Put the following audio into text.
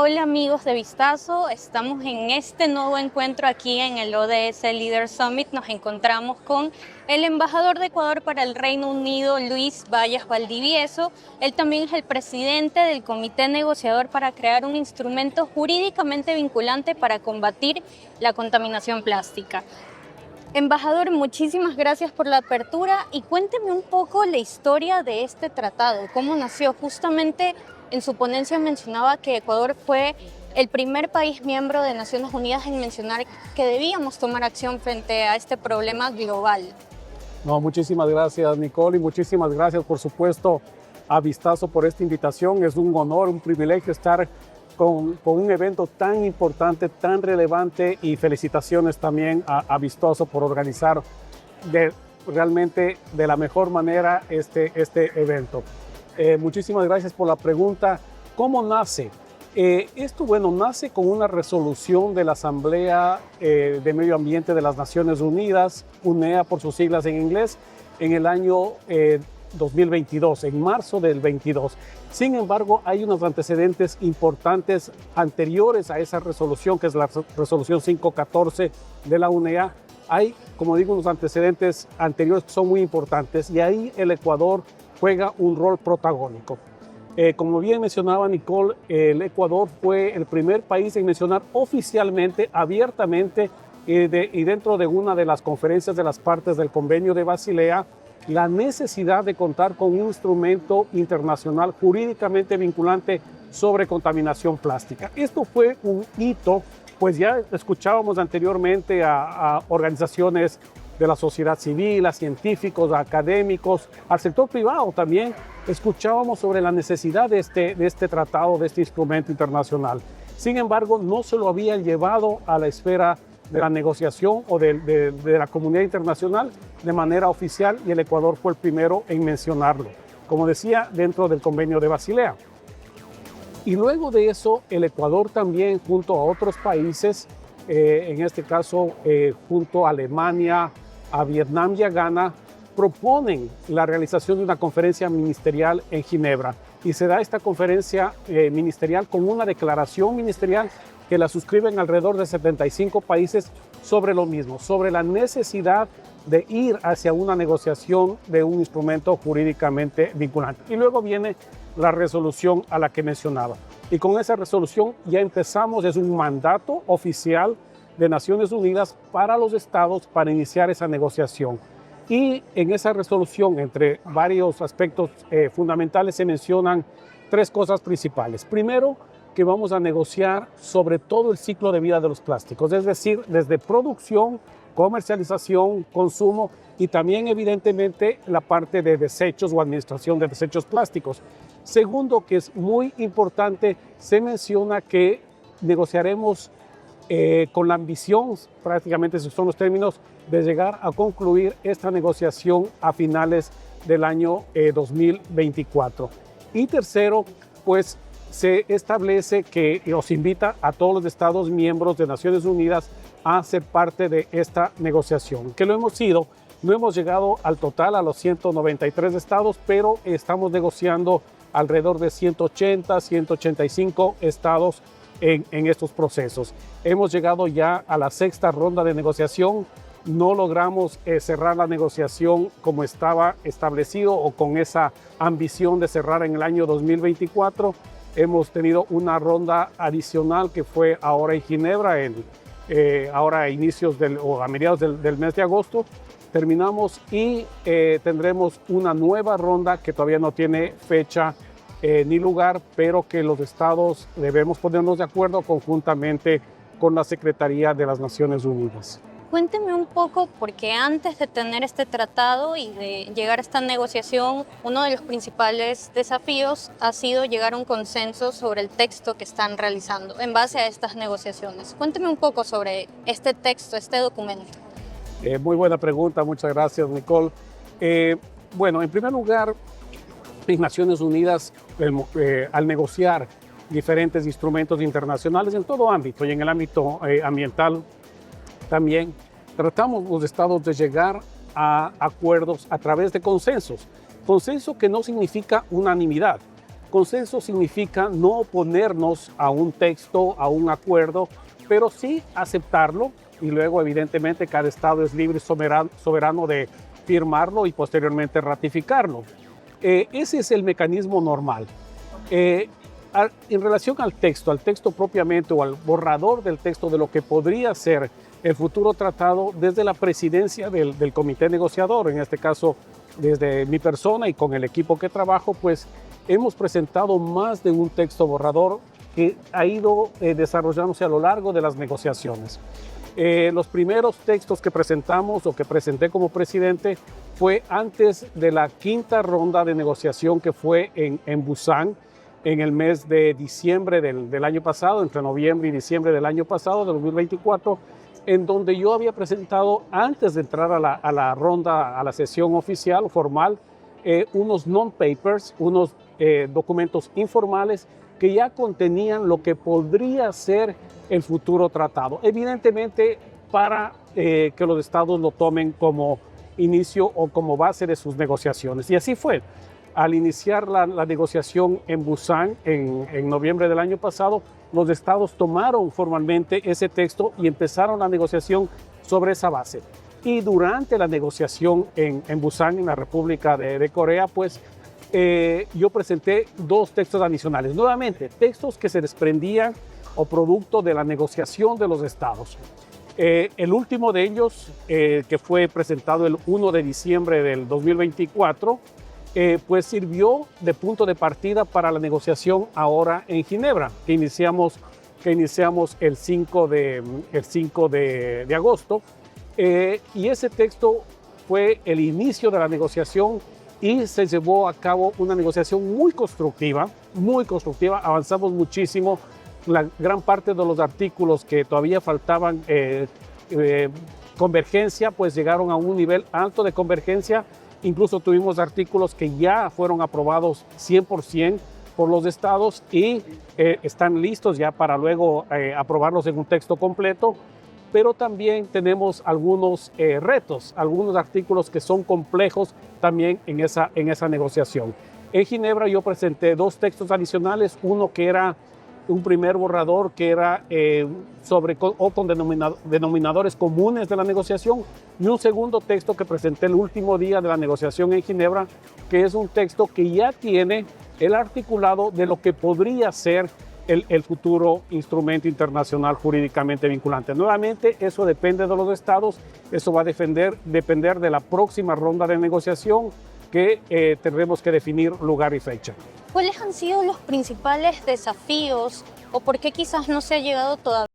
Hola amigos de Vistazo, estamos en este nuevo encuentro aquí en el ODS Leader Summit. Nos encontramos con el embajador de Ecuador para el Reino Unido, Luis Vallas Valdivieso. Él también es el presidente del comité negociador para crear un instrumento jurídicamente vinculante para combatir la contaminación plástica. Embajador, muchísimas gracias por la apertura y cuénteme un poco la historia de este tratado, cómo nació. Justamente en su ponencia mencionaba que Ecuador fue el primer país miembro de Naciones Unidas en mencionar que debíamos tomar acción frente a este problema global. No, muchísimas gracias, Nicole, y muchísimas gracias, por supuesto, a Vistazo por esta invitación. Es un honor, un privilegio estar con un evento tan importante, tan relevante, y felicitaciones también a Vistazo por organizar realmente de la mejor manera este evento. Muchísimas gracias por la pregunta. ¿Cómo nace? Esto, bueno, nace con una resolución de la Asamblea de Medio Ambiente de las Naciones Unidas, UNEA por sus siglas en inglés, en el año 2022, en marzo del 22. Sin embargo, hay unos antecedentes importantes anteriores a esa resolución, que es la resolución 514 de la UNEA. Hay, como digo, unos antecedentes anteriores que son muy importantes, y ahí el Ecuador juega un rol protagónico. Como bien mencionaba Nicole, el Ecuador fue el primer país en mencionar oficialmente, abiertamente, y dentro de una de las conferencias de las partes del Convenio de Basilea, la necesidad de contar con un instrumento internacional jurídicamente vinculante sobre contaminación plástica. Esto fue un hito, pues ya escuchábamos anteriormente a organizaciones de la sociedad civil, a científicos, a académicos, al sector privado también. Escuchábamos sobre la necesidad de este tratado, de este instrumento internacional. Sin embargo, no se lo habían llevado a la esfera de la negociación o de la comunidad internacional de manera oficial, y el Ecuador fue el primero en mencionarlo, como decía, dentro del Convenio de Basilea. Y luego de eso, el Ecuador también, junto a otros países, en este caso junto a Alemania, a Vietnam y a Ghana, proponen la realización de una conferencia ministerial en Ginebra. Y se da esta conferencia ministerial con una declaración ministerial que la suscriben alrededor de 75 países sobre lo mismo, sobre la necesidad de ir hacia una negociación de un instrumento jurídicamente vinculante. Y luego viene la resolución a la que mencionaba. Y con esa resolución ya empezamos, es un mandato oficial de Naciones Unidas para los estados para iniciar esa negociación. Y en esa resolución, entre varios aspectos fundamentales, se mencionan tres cosas principales. Primero, que vamos a negociar sobre todo el ciclo de vida de los plásticos, es decir, desde producción, comercialización, consumo, y también evidentemente la parte de desechos o administración de desechos plásticos. Segundo, que es muy importante, se menciona que negociaremos con la ambición, prácticamente esos son los términos, de llegar a concluir esta negociación a finales del año 2024. Y tercero, pues se establece que os invita a todos los estados miembros de Naciones Unidas a ser parte de esta negociación, que lo hemos sido. No hemos llegado al total a los 193 estados, pero estamos negociando alrededor de 180, 185 estados en estos procesos. Hemos llegado ya a la sexta ronda de negociación. No logramos cerrar la negociación como estaba establecido o con esa ambición de cerrar en el año 2024. Hemos tenido una ronda adicional que fue ahora en Ginebra, ahora a inicios o a mediados del mes de agosto. Terminamos y tendremos una nueva ronda que todavía no tiene fecha ni lugar, pero que los estados debemos ponernos de acuerdo conjuntamente con la Secretaría de las Naciones Unidas. Cuénteme un poco, porque antes de tener este tratado y de llegar a esta negociación, uno de los principales desafíos ha sido llegar a un consenso sobre el texto que están realizando en base a estas negociaciones. Cuénteme un poco sobre este texto, este documento. Muy buena pregunta, muchas gracias, Nicole. Bueno, en primer lugar, en Naciones Unidas, al negociar diferentes instrumentos internacionales en todo ámbito, y en el ámbito ambiental también, tratamos los estados de llegar a acuerdos a través de consensos. Consenso que no significa unanimidad, Consenso significa no oponernos a un texto, a un acuerdo, pero sí aceptarlo y luego evidentemente cada estado es libre y soberano de firmarlo y posteriormente ratificarlo. Ese es el mecanismo normal. En relación al texto propiamente o al borrador del texto de lo que podría ser el futuro tratado desde la presidencia del comité negociador, en este caso desde mi persona y con el equipo que trabajo, pues hemos presentado más de un texto borrador que ha ido desarrollándose a lo largo de las negociaciones. Los primeros textos que presentamos o que presenté como presidente fue antes de la quinta ronda de negociación que fue en Busan en el mes de diciembre del año pasado, entre noviembre y diciembre del año pasado, de 2024, en donde yo había presentado, antes de entrar a la ronda, a la sesión oficial o formal, unos non-papers, unos documentos informales que ya contenían lo que podría ser el futuro tratado. Evidentemente, para que los estados lo tomen como inicio o como base de sus negociaciones. Y así fue. Al iniciar la negociación en Busan en noviembre del año pasado, los estados tomaron formalmente ese texto y empezaron la negociación sobre esa base. Y durante la negociación en Busan, en la República de Corea, pues yo presenté dos textos adicionales. Nuevamente, textos que se desprendían o producto de la negociación de los estados. El último de ellos, que fue presentado el 1 de diciembre del 2024, pues sirvió de punto de partida para la negociación ahora en Ginebra, que iniciamos el 5 de agosto. Y ese texto fue el inicio de la negociación y se llevó a cabo una negociación muy constructiva, avanzamos muchísimo. La gran parte de los artículos que todavía faltaban convergencia, pues llegaron a un nivel alto de convergencia. Incluso tuvimos artículos que ya fueron aprobados 100% por los estados y están listos ya para luego aprobarlos en un texto completo. Pero también tenemos algunos retos, algunos artículos que son complejos también en esa negociación. En Ginebra yo presenté dos textos adicionales, uno que era un primer borrador que era con denominadores comunes de la negociación y un segundo texto que presenté el último día de la negociación en Ginebra, que es un texto que ya tiene el articulado de lo que podría ser el futuro instrumento internacional jurídicamente vinculante. Nuevamente, eso depende de los estados, eso va a depender de la próxima ronda de negociación que tendremos que definir lugar y fecha. ¿Cuáles han sido los principales desafíos o por qué quizás no se ha llegado todavía